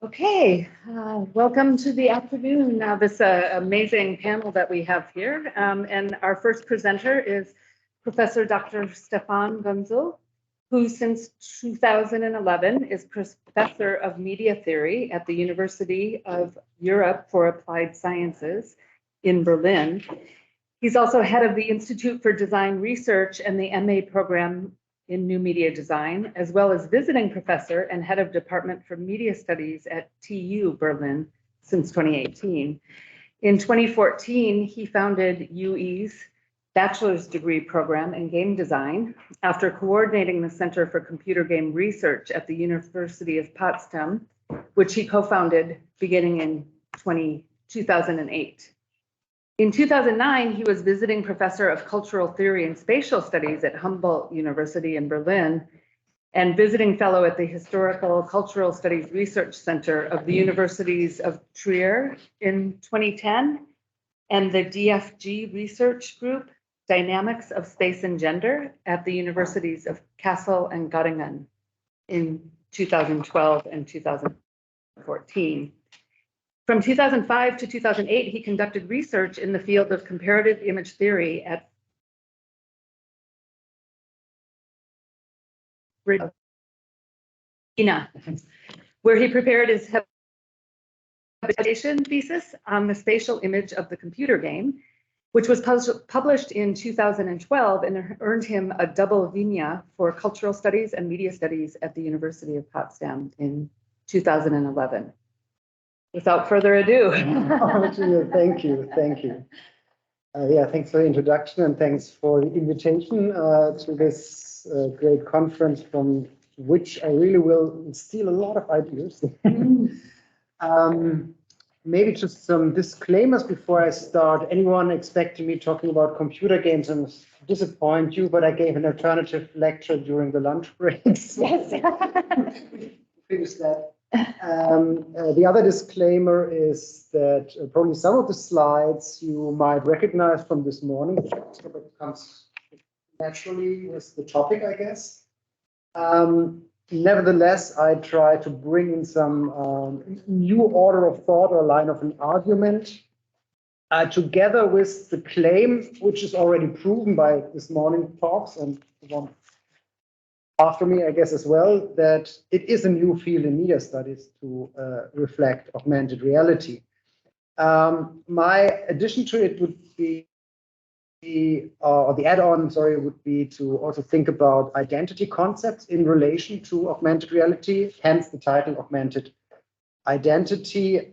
Okay, welcome to the afternoon. Now, this amazing panel that we have here. And our first presenter is Professor Dr. Stefan Gunzel, who since 2011 is Professor of Media Theory at the University of Europe for Applied Sciences in Berlin. He's also head of the Institute for Design Research and the MA program in New Media Design, as well as visiting professor and head of Department for Media Studies at TU Berlin since 2018. In 2014, he founded UE's bachelor's degree program in game design after coordinating the Center for Computer Game Research at the University of Potsdam, which he co-founded beginning in 2008. In 2009, he was visiting professor of cultural theory and spatial studies at Humboldt University in Berlin and visiting fellow at the Historical Cultural Studies Research Center of the Universities of Trier in 2010 and the DFG Research Group, Dynamics of Space and Gender at the Universities of Kassel and Göttingen in 2012 and 2014. From 2005 to 2008, he conducted research in the field of comparative image theory at where he prepared his habilitation thesis on the spatial image of the computer game, which was published in 2012 and earned him a double Vinia for cultural studies and media studies at the University of Potsdam in 2011. Without further ado. Thank you. Yeah, thanks for the introduction and thanks for the invitation to this great conference from which I really will steal a lot of ideas. Maybe just some disclaimers before I start. Anyone expecting me talking about computer games and disappoint you, but I gave an alternative lecture during the lunch breaks. Yes. Finish that. The other disclaimer is that probably some of the slides you might recognize from this morning, but it comes naturally with the topic, I guess. Nevertheless, I try to bring in some new order of thought or line of an argument together with the claim, which is already proven by this morning talks and the one after me, I guess, as well, that it is a new field in media studies to reflect augmented reality. My addition to it would be, or the add-on, sorry, would be to also think about identity concepts in relation to augmented reality, hence the title Augmented Identity,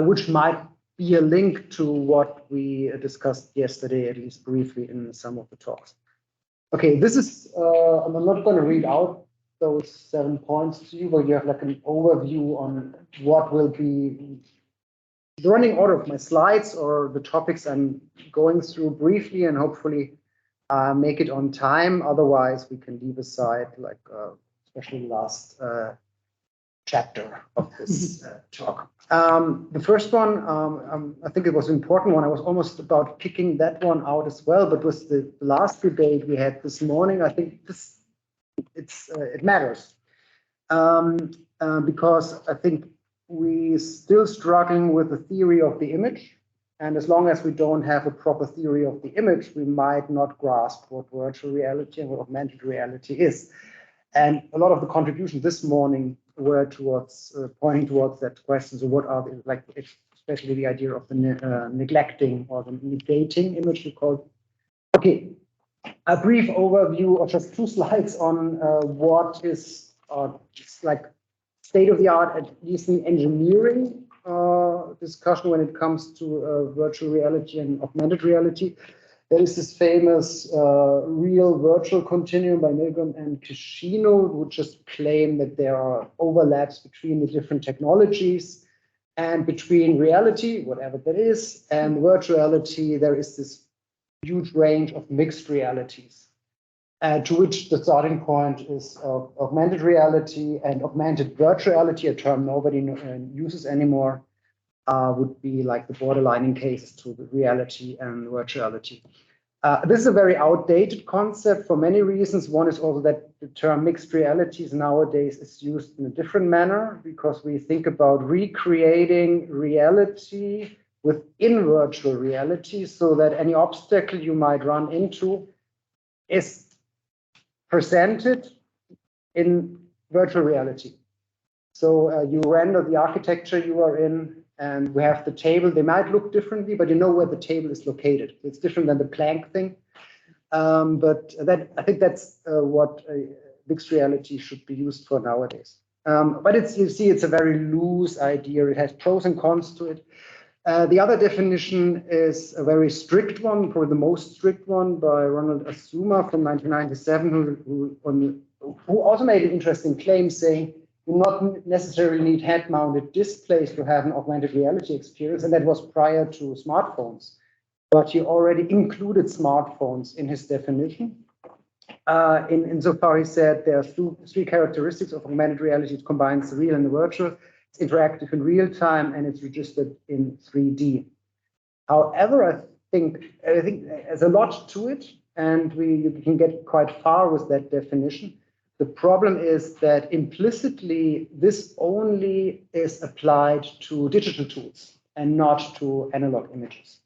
which might be a link to what we discussed yesterday, at least briefly in some of the talks. Okay, this is, I'm not going to read out those 7 points to you, but you have like an overview on what will be the running order of my slides or the topics I'm going through briefly and hopefully make it on time. Otherwise, we can leave aside like especially the last chapter of this talk. The first one, I think it was an important one. I was almost about picking that one out as well, but with the last debate we had this morning, I think it matters because I think we're still struggling with the theory of the image, and as long as we don't have a proper theory of the image, we might not grasp what virtual reality and what augmented reality is. And a lot of the contributions this morning were towards pointing towards that question. So what are the, like, especially the idea of the neglecting or the negating image we call. Okay, a brief overview of just 2 slides on what is like state of the art, at least in engineering discussion when it comes to virtual reality and augmented reality. There is this famous real virtual continuum by Milgram and Kishino, who just claim that there are overlaps between the different technologies and between reality, whatever that is, and virtuality. There is this huge range of mixed realities, to which the starting point is augmented reality and augmented virtuality, a term nobody uses anymore. Would be like the borderlining cases to the reality and virtuality. This is a very outdated concept for many reasons. One is also that the term mixed realities nowadays is used in a different manner because we think about recreating reality within virtual reality so that any obstacle you might run into is presented in virtual reality. So you render the architecture you are in, and we have the table. They might look differently, but you know where the table is located. It's different than the Planck thing. But I think that's what mixed reality should be used for nowadays. But you see, it's a very loose idea. It has pros and cons to it. The other definition is a very strict one, probably the most strict one, by Ronald Asuma from 1997, who also made an interesting claim saying you not necessarily need head-mounted displays to have an augmented reality experience, and that was prior to smartphones. But he already included smartphones in his definition. Insofar he said there are three characteristics of augmented reality. It combines the real and the virtual. It's interactive in real time, and it's registered in 3D. However, I think there's a lot to it, and you can get quite far with that definition. The problem is that implicitly, this only is applied to digital tools and not to analog images.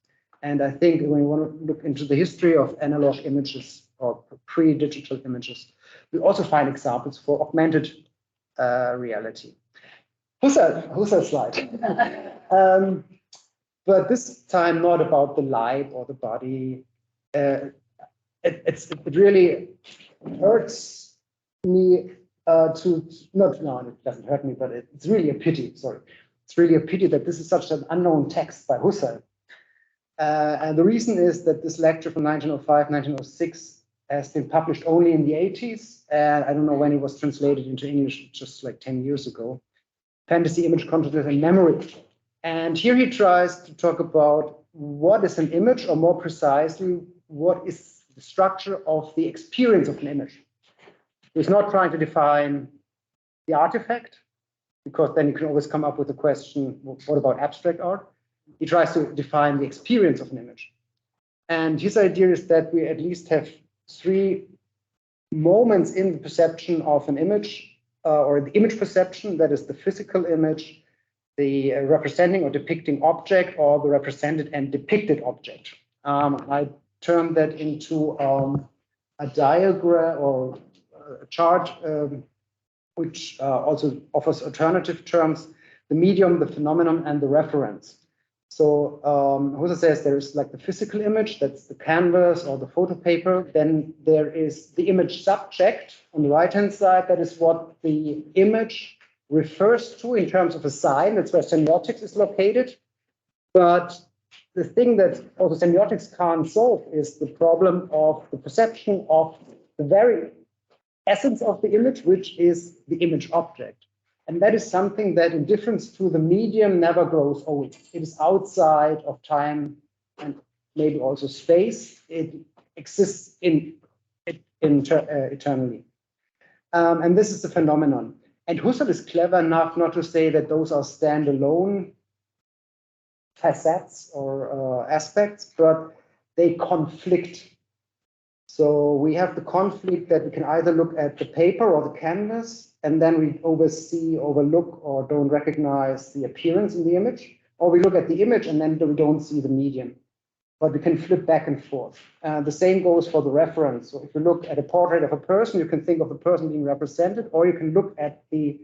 And I think when you want to look into the history of analog images or pre-digital images, we also find examples for augmented reality. Husserl slide. But this time not about the light or the body. It really hurts me it doesn't hurt me, but it's really a pity, sorry. It's really a pity that this is such an unknown text by Husserl. And the reason is that this lecture from 1905, 1906 has been published only in the 80s. And I don't know when it was translated into English, just like 10 years ago. Fantasy, Image, Consciousness, and Memory. And here he tries to talk about what is an image, or more precisely, what is the structure of the experience of an image. He's not trying to define the artifact, because then you can always come up with the question, what about abstract art? He tries to define the experience of an image. And his idea is that we at least have three moments in the perception of an image, or the image perception, that is the physical image, the representing or depicting object, or the represented and depicted object. I turned that into a diagram or a chart, which also offers alternative terms, the medium, the phenomenon, and the reference. So Husserl says there's like the physical image, that's the canvas or the photo paper. Then there is the image subject on the right-hand side. That is what the image refers to in terms of a sign. That's where semiotics is located. But the thing that also semiotics can't solve is the problem of the perception of the very essence of the image, which is the image object. And that is something that, in difference to the medium, never grows old. It is outside of time and maybe also space. It exists eternally. And this is the phenomenon. And Husserl is clever enough not to say that those are standalone facets or aspects, but they conflict. So we have the conflict that we can either look at the paper or the canvas, and then we overlook, or don't recognize the appearance in the image, or we look at the image and then we don't see the medium. But we can flip back and forth. The same goes for the reference. So if you look at a portrait of a person, you can think of the person being represented, or you can look at the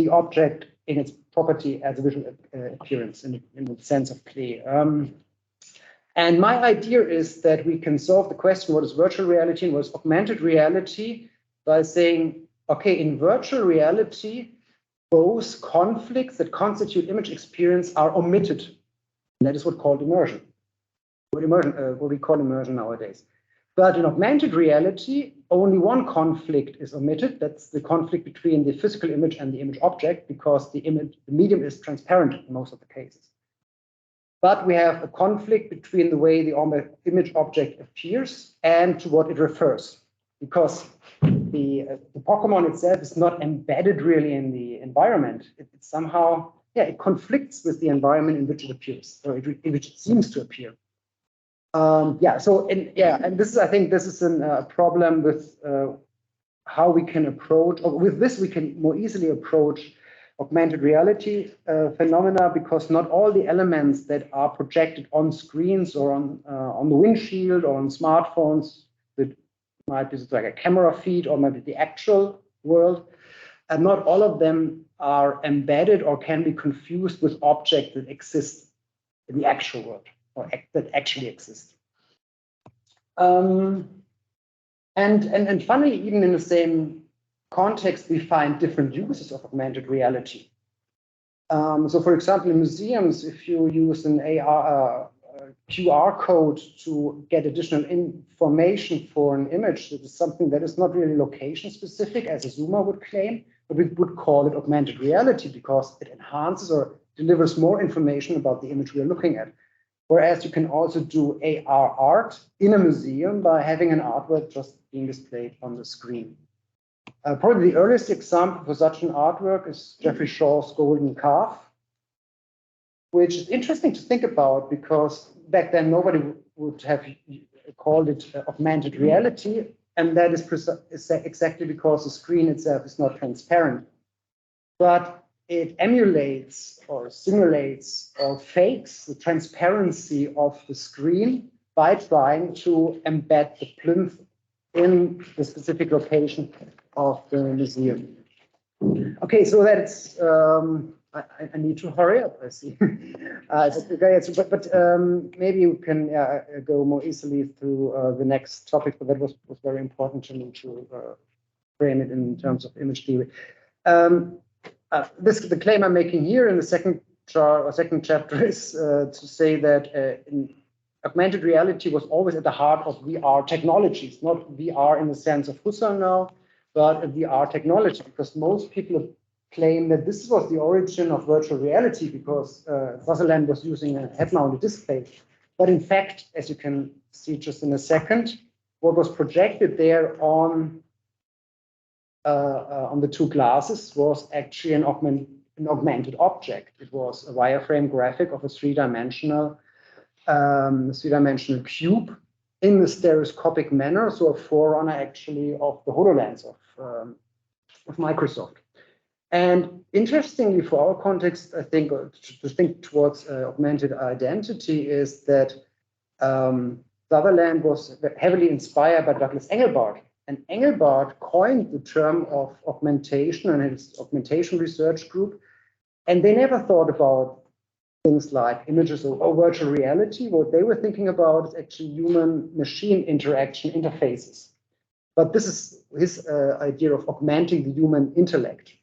object in its property as a visual appearance in the sense of play. And my idea is that we can solve the question, what is virtual reality and what is augmented reality, by saying, okay, in virtual reality, those conflicts that constitute image experience are omitted. And that is what's called immersion. What we call immersion nowadays. But in augmented reality, only one conflict is omitted. That's the conflict between the physical image and the image object, because the medium is transparent in most of the cases. But we have a conflict between the way the image object appears and to what it refers, because the Pokemon itself is not embedded really in the environment. It's somehow, it conflicts with the environment in which it appears, or in which it seems to appear. Yeah. So and this is, I think, this is a problem with how we can approach, or with this we can more easily approach augmented reality phenomena, because not all the elements that are projected on screens or on the windshield or on smartphones, that might be like a camera feed or maybe the actual world, and not all of them are embedded or can be confused with objects that exist in the actual world or that actually exist. And finally, even in the same context, we find different uses of augmented reality. So, for example, in museums, if you use an QR code to get additional information for an image, that is something that is not really location specific, as a zoomer would claim, but we would call it augmented reality because it enhances or delivers more information about the image we are looking at. Whereas you can also do AR art in a museum by having an artwork just being displayed on the screen. Probably the earliest example for such an artwork is Geoffrey Shaw's Golden Calf, which is interesting to think about because back then nobody would have called it augmented reality, and that is exactly because the screen itself is not transparent. But it emulates or simulates or fakes the transparency of the screen by trying to embed the plinth in the specific location of the museum. Okay, so that's, I need to hurry up, I see. But maybe you can go more easily through the next topic, but that was very important to me to frame it in terms of image theory. The claim I'm making here in the second chapter is to say that augmented reality was always at the heart of VR technologies, not VR in the sense of Husserl now, but a VR technology, because most people claim that this was the origin of virtual reality because Sutherland was using a head-mounted display. But in fact, as you can see just in a second, what was projected there on the two glasses was actually an augmented object. It was a wireframe graphic of a three-dimensional cube in the stereoscopic manner, so a forerunner actually of the HoloLens of Microsoft. And interestingly, for our context, I think to think towards augmented identity is that Sutherland was heavily inspired by Douglas Engelbart. And Engelbart coined the term of augmentation and his augmentation research group. And they never thought about things like images or virtual reality. What they were thinking about is actually human-machine interaction interfaces. But this is his idea of augmenting the human intellect.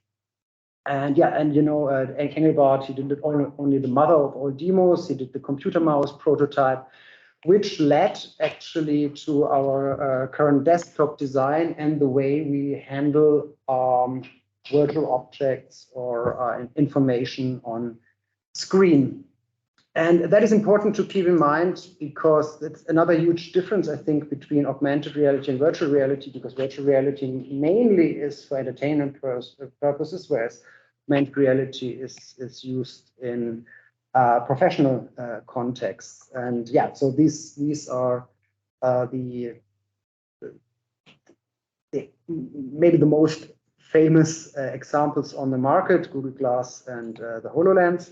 And yeah, and you know, Engelbart, he did only the mother of all demos. He did the computer mouse prototype, which led actually to our current desktop design and the way we handle virtual objects or information on screen. And that is important to keep in mind because it's another huge difference, I think, between augmented reality and virtual reality, because virtual reality mainly is for entertainment purposes, whereas augmented reality is used in professional contexts. And yeah, so these are maybe the most famous examples on the market, Google Glass and the HoloLens.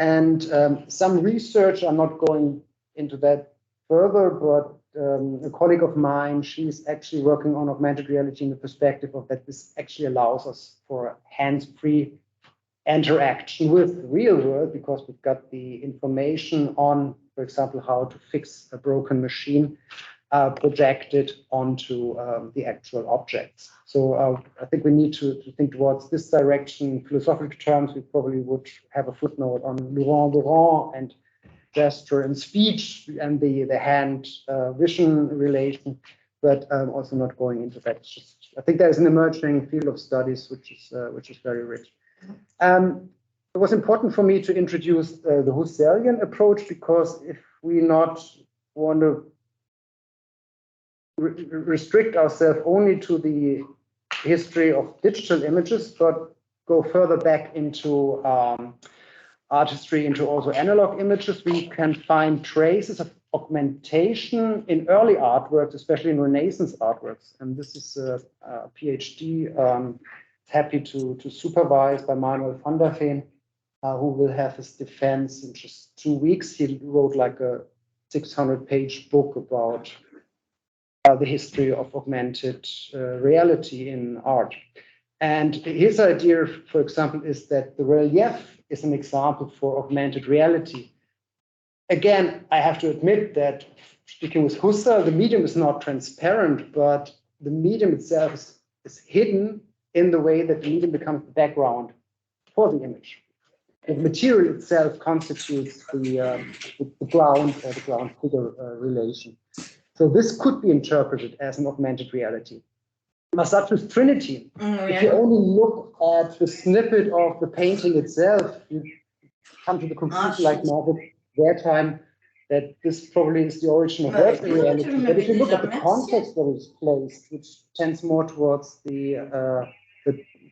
And some research, I'm not going into that further, but a colleague of mine, she's actually working on augmented reality in the perspective of that this actually allows us for hands-free interaction with the real world, because we've got the information on, for example, how to fix a broken machine projected onto the actual objects. So I think we need to think towards this direction. In philosophical terms, we probably would have a footnote on Laurent and gesture and speech and the hand vision relation, but also not going into that. Just, I think there's an emerging field of studies which is very rich. It was important for me to introduce the Husserlian approach, because if we not want to restrict ourselves only to the history of digital images, but go further back into art history, into also analog images, we can find traces of augmentation in early artworks, especially in Renaissance artworks. And this is a PhD happy to supervise by Manuel van der Veen, who will have his defense in just 2 weeks. He wrote like a 600-page book about the history of augmented reality in art. And his idea, for example, is that the relief is an example for augmented reality. Again, I have to admit that speaking with Husserl, the medium is not transparent, but the medium itself is hidden in the way that the medium becomes the background for the image. The material itself constitutes the ground or the ground figure relation. So this could be interpreted as an augmented reality. Such as Trinity. If you only look at the snippet of the painting itself, you come to the conclusion, like Margaret Wertheim, that this probably is the origin of virtual reality. But if you look at the context that is placed, which tends more towards the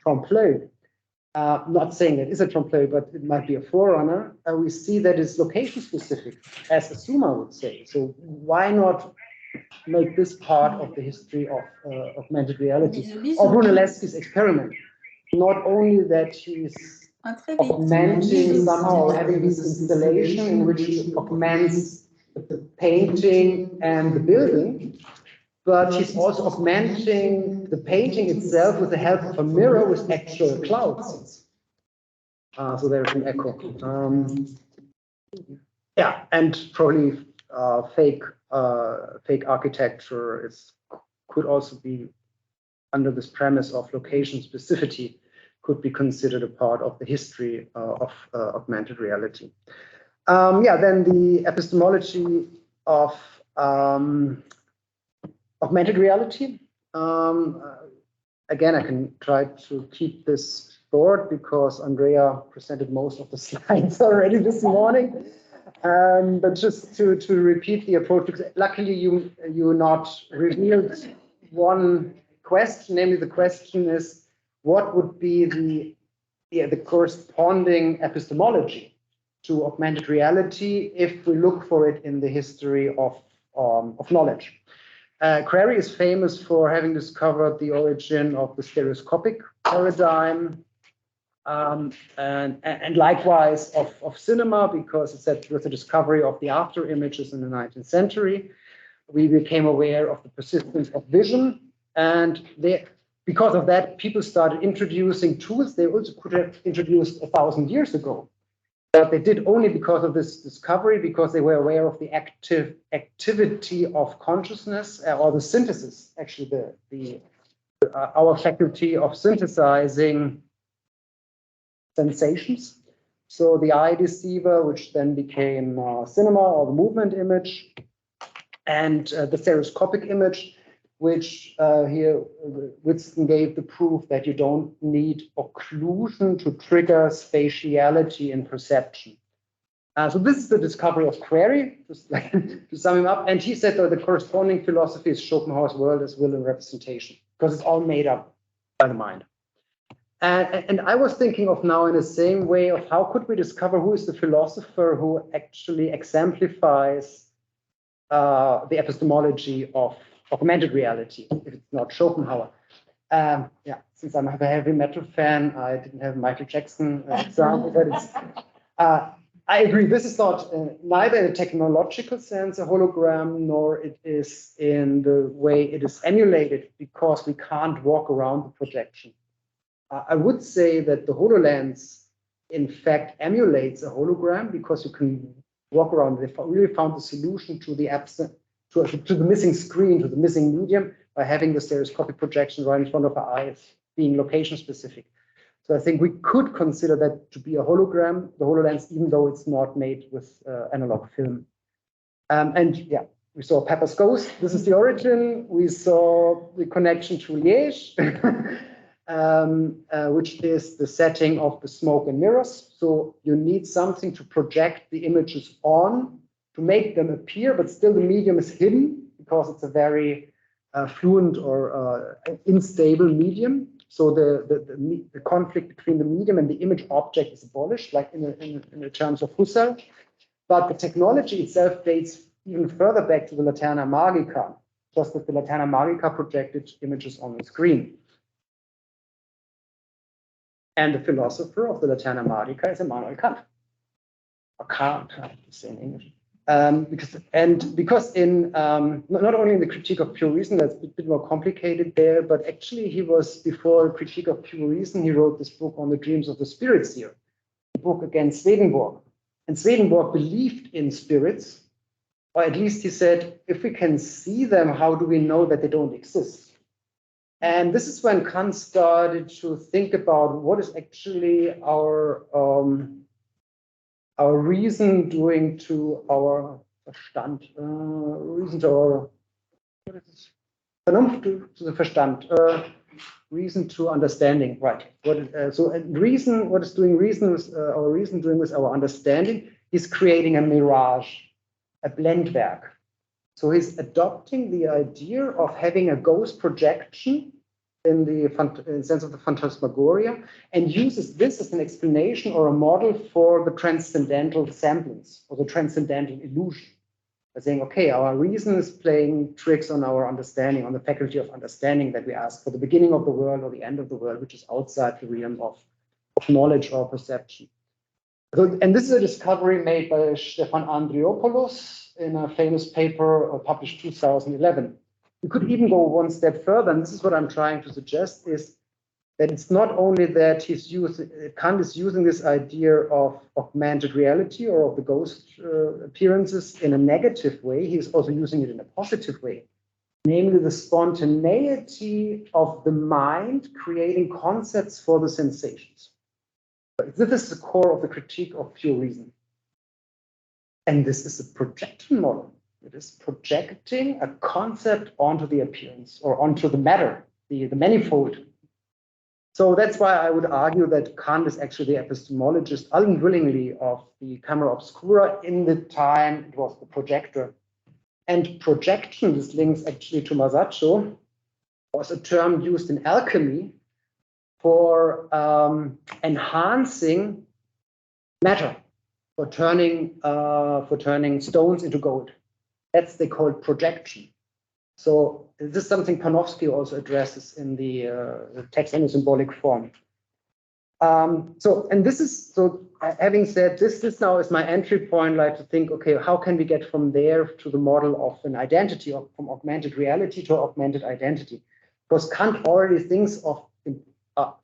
trompe-l'oeil, not saying that is a trompe-l'oeil, but it might be a forerunner, we see that it's location specific, as Asuma would say. So why not make this part of the history of augmented reality? Or Brunelleschi's experiment. Not only that he's augmenting somehow, having this installation in which he augments the painting and the building, but he's also augmenting the painting itself with the help of a mirror with actual clouds. So there's an echo. Yeah, and probably fake architecture could also be, under this premise of location specificity, could be considered a part of the history of augmented reality. Then the epistemology of augmented reality. Again, I can try to keep this short because Andrea presented most of the slides already this morning. But just to repeat the approach, because luckily you not revealed one question, namely the question is, what would be the corresponding epistemology to augmented reality if we look for it in the history of knowledge? Crary is famous for having discovered the origin of the stereoscopic paradigm, and likewise of cinema, because it's that with the discovery of the after images in the 19th century, we became aware of the persistence of vision, and because of that, people started introducing tools they also could have introduced 1,000 years ago. But they did only because of this discovery, because they were aware of the activity of consciousness, or the synthesis, actually our faculty of synthesizing sensations. So the eye deceiver, which then became cinema or the movement image, and the stereoscopic image, which here Whiston gave the proof that you don't need occlusion to trigger spatiality in perception. So this is the discovery of Crary, just like to sum him up. And he said that the corresponding philosophy is Schopenhauer's world as will and representation, because it's all made up by the mind. And I was thinking of now in the same way of how could we discover who is the philosopher who actually exemplifies the epistemology of augmented reality, if it's not Schopenhauer. Since I'm a heavy metal fan, I didn't have Michael Jackson example, but it's, I agree, this is not neither in a technological sense a hologram, nor it is in the way it is emulated, because we can't walk around the projection. I would say that the HoloLens, in fact, emulates a hologram because you can walk around. They really found the solution to the to the missing screen, to the missing medium, by having the stereoscopic projection right in front of our eyes, being location specific. So I think we could consider that to be a hologram, the HoloLens, even though it's not made with analog film. And yeah, we saw Pepper's Ghost. This is the origin. We saw the connection to Liège, which is the setting of the smoke and mirrors. So you need something to project the images on to make them appear, but still the medium is hidden because it's a very fluent or unstable medium. So the conflict between the medium and the image object is abolished, like in the terms of Husserl. But the technology itself dates even further back to the Laterna Magica, just that the Laterna Magica projected images on the screen. And the philosopher of the Laterna Magica is Immanuel Kant. Or Kant, I have to say in English. Because in not only in the Critique of Pure Reason, that's a bit more complicated there, but actually he was, before Critique of Pure Reason, he wrote this book on the dreams of the spirits here, a book against Swedenborg. And Swedenborg believed in spirits, or at least he said, if we can see them, how do we know that they don't exist? And this is when Kant started to think about what is actually our reason doing to our Verstand, reason to our, what is this? Vernunft to the Verstand, reason to understanding, right? So reason, what is doing reason with our reason doing with our understanding is creating a mirage, a Blendwerk. So he's adopting the idea of having a ghost projection in the sense of the phantasmagoria, and uses this as an explanation or a model for the transcendental semblance or the transcendental illusion. By saying, okay, our reason is playing tricks on our understanding, on the faculty of understanding that we ask for the beginning of the world or the end of the world, which is outside the realm of knowledge or perception. So, and this is a discovery made by Stefan Andriopoulos in a famous paper published 2011. You could even go one step further, and this is what I'm trying to suggest, is that it's not only that Kant is using this idea of augmented reality or of the ghost appearances in a negative way, he's also using it in a positive way, namely the spontaneity of the mind creating concepts for the sensations. This is the core of the Critique of Pure Reason. And this is a projection model. It is projecting a concept onto the appearance or onto the matter, the manifold. So that's why I would argue that Kant is actually the epistemologist unwillingly of the camera obscura. In the time it was the projector. And projection, this links actually to Masaccio, was a term used in alchemy for enhancing matter, for turning stones into gold. That's they call it projection. So this is something Panofsky also addresses in the text in a symbolic form. Having said this now is my entry point, like to think, okay, how can we get from there to the model of an identity, from augmented reality to augmented identity? Because Kant already thinks of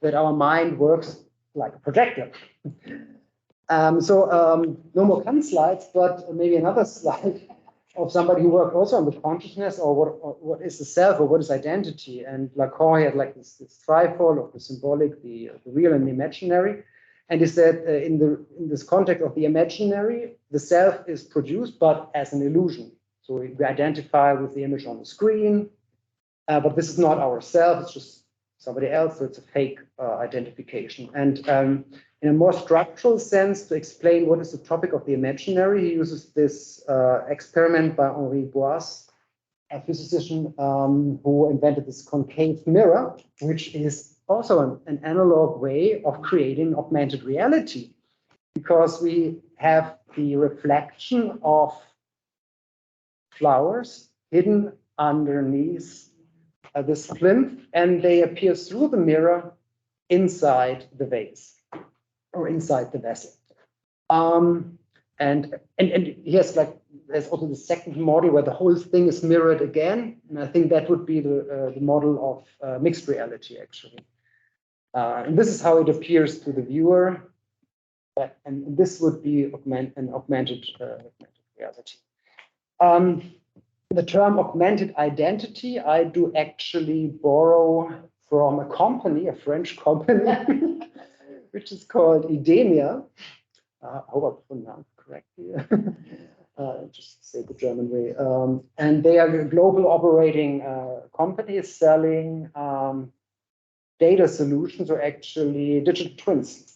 that our mind works like a projector. No more Kant slides, but maybe another slide of somebody who worked also on the consciousness, or what is the self, or what is identity. And Lacan had like this trifold of the symbolic, the real, and the imaginary. And he said in this context of the imaginary, the self is produced, but as an illusion. So we identify with the image on the screen, but this is not our self, it's just somebody else, so it's a fake identification. And in a more structural sense, to explain what is the topic of the imaginary, he uses this experiment by Henri Boas, a physician who invented this concave mirror, which is also an analog way of creating augmented reality, because we have the reflection of flowers hidden underneath this plinth, and they appear through the mirror inside the vase or inside the vessel. And yes, like there's also the second model where the whole thing is mirrored again, and I think that would be the model of mixed reality, actually. And this is how it appears to the viewer, and this would be an augmented reality. The term augmented identity, I do actually borrow from a company, a French company, which is called Idemia. I hope I pronounced correctly. Just say the German way. And they are a global operating company selling data solutions, or actually digital twins.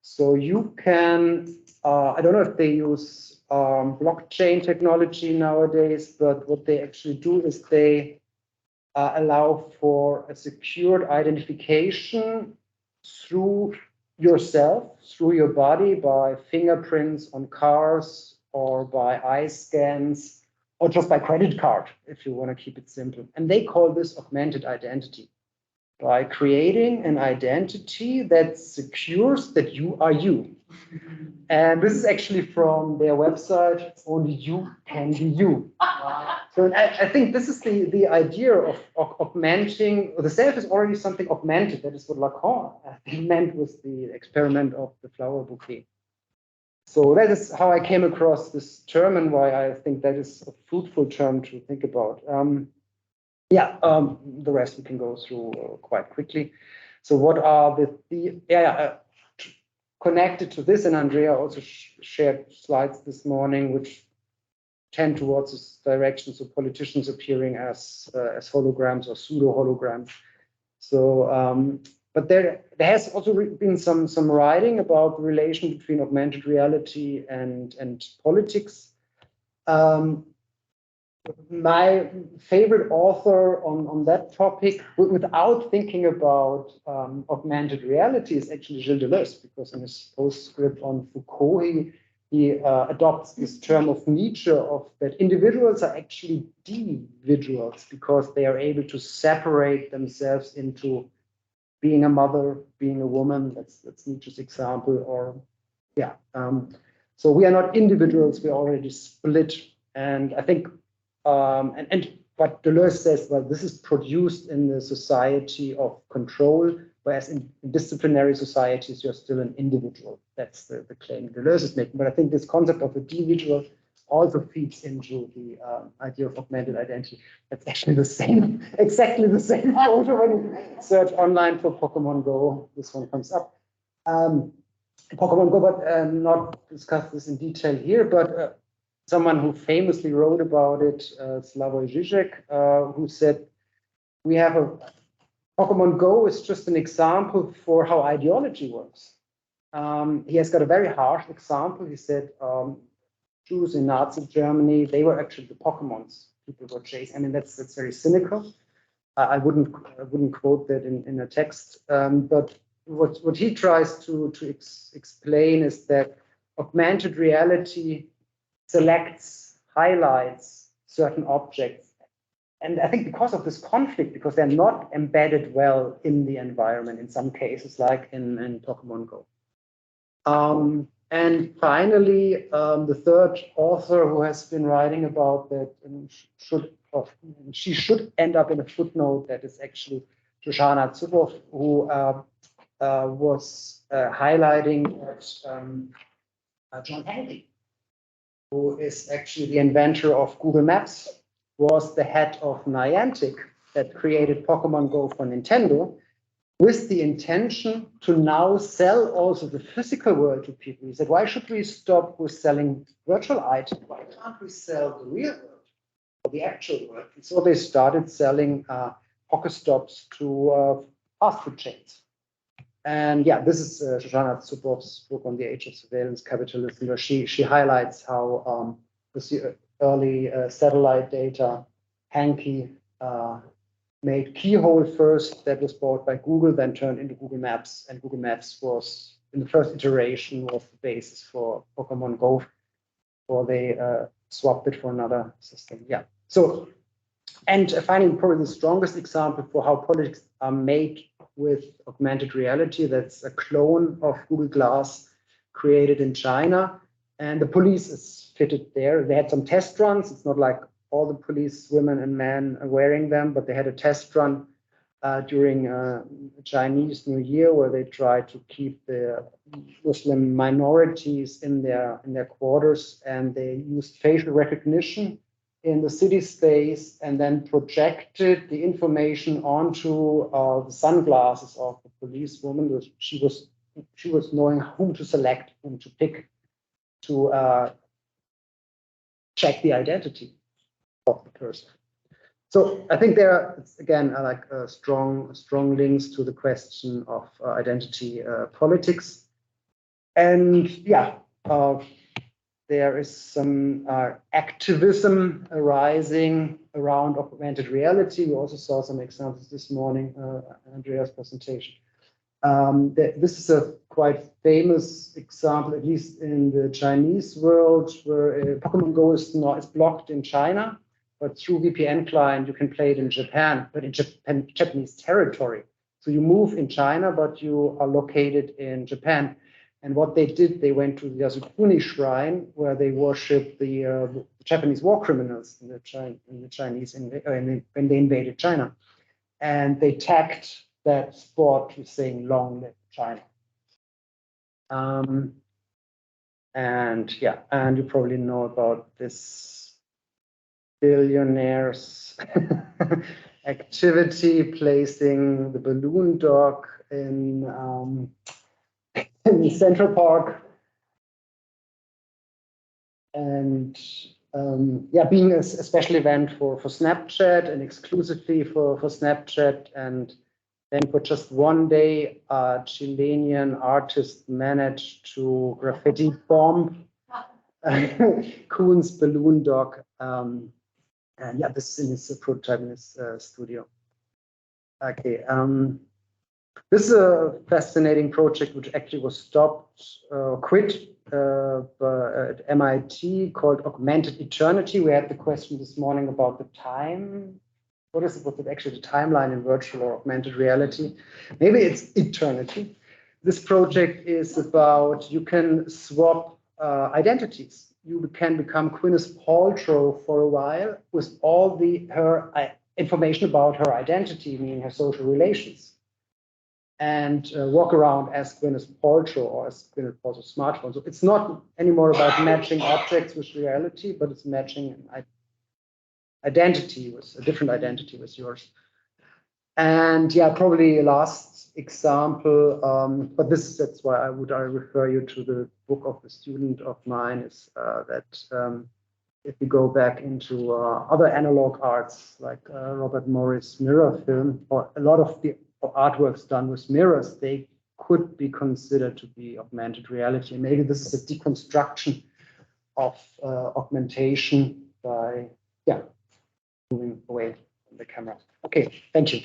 So you can, I don't know if they use blockchain technology nowadays, but what they actually do is they allow for a secured identification through yourself, through your body, by fingerprints on cars, or by eye scans, or just by credit card, if you want to keep it simple. And they call this augmented identity, by creating an identity that secures that you are you. And this is actually from their website, only you can be you. So I think this is the idea of augmenting, the self is already something augmented. That is what Lacan meant with the experiment of the flower bouquet. So that is how I came across this term and why I think that is a fruitful term to think about. The rest we can go through quite quickly. So what are connected to this, and Andrea also shared slides this morning, which tend towards this direction, so politicians appearing as holograms or pseudo holograms. So, but there has also been some writing about the relation between augmented reality and politics. My favorite author on that topic, without thinking about augmented reality, is actually Gilles Deleuze, because in his postscript on Foucault, he adopts this term of Nietzsche, of that individuals are actually individuals because they are able to separate themselves into being a mother, being a woman. That's Nietzsche's example. Or so we are not individuals; we are already split. And I think. But Deleuze says, well, this is produced in the society of control, whereas in disciplinary societies, you're still an individual. That's the claim Deleuze is making. But I think this concept of a individual also feeds into the idea of augmented identity. That's actually the same, exactly the same photo when you search online for Pokemon Go. This one comes up. Pokemon Go, but not discuss this in detail here, but someone who famously wrote about it, Slavoj Žižek, who said, we have Pokemon Go is just an example for how ideology works. He has got a very harsh example. He said, Jews in Nazi Germany, they were actually the Pokemons people were chasing. I mean, that's very cynical. I wouldn't quote that in a text. But what he tries to explain is that augmented reality selects, highlights certain objects. And I think because of this conflict, because they're not embedded well in the environment in some cases, like in Pokemon Go. And finally, the third author who has been writing about that she should end up in a footnote, that is actually Shoshana Zuboff, who was highlighting that John Handy, who is actually the inventor of Google Maps, was the head of Niantic that created Pokemon Go for Nintendo, with the intention to now sell also the physical world to people. He said, why should we stop with selling virtual items? Why can't we sell the real world, or the actual world? And so they started selling Pokestops to fast food chains. And yeah, this is Shoshana Zuboff's book on the age of surveillance capitalism, where she highlights how with the early satellite data, Hanky made Keyhole first, that was bought by Google, then turned into Google Maps, and Google Maps was, in the first iteration, was the basis for Pokemon Go, or they swapped it for another system. Yeah. So, and finally, probably the strongest example for how politics are made with augmented reality, that's a clone of Google Glass created in China, and the police is fitted there. They had some test runs. It's not like all the police women and men are wearing them, but they had a test run during Chinese New Year, where they tried to keep the Muslim minorities in their quarters, and they used facial recognition in the city space and then projected the information onto the sunglasses of the policewoman. She was knowing whom to select, whom to pick to check the identity of the person. So I think there are, again, like strong links to the question of identity politics. And yeah, there is some activism arising around augmented reality. We also saw some examples this morning in Andrea's presentation. This is quite famous example, at least in the Chinese world, where Pokemon Go is blocked in China, but through VPN client you can play it in Japan, but in Japanese territory. So you move in China, but you are located in Japan. And what they did, they went to the Yasukuni shrine, where they worship the Japanese war criminals in the Chinese when they invaded China, and they tagged that spot with saying "Long live China." And yeah, and you probably know about this billionaire's activity, placing the balloon dog in Central Park, and yeah, being a special event for Snapchat and exclusively for Snapchat. And then for just one day, a Chilean artist managed to graffiti bomb Kuhn's balloon dog. And yeah, this is in his prototype in his studio. Okay. This is a fascinating project which actually was stopped, quit at MIT, called Augmented Eternity. We had the question this morning about the time. What is it? What's actually the timeline in virtual or augmented reality? Maybe it's eternity. This project is about, you can swap identities. You can become Gwyneth Paltrow for a while with all her information about her identity, meaning her social relations, and walk around as Gwyneth Paltrow or as Gwyneth Paltrow's smartphone. So it's not anymore about matching objects with reality, but it's matching an identity with a different identity with yours. And yeah, probably a last example, but that's why I refer you to the book of a student of mine, is that if we go back into other analog arts like Robert Morris mirror film, or a lot of the artworks done with mirrors, they could be considered to be augmented reality. And maybe this is a deconstruction of augmentation by, yeah, moving away from the camera. Okay, thank you.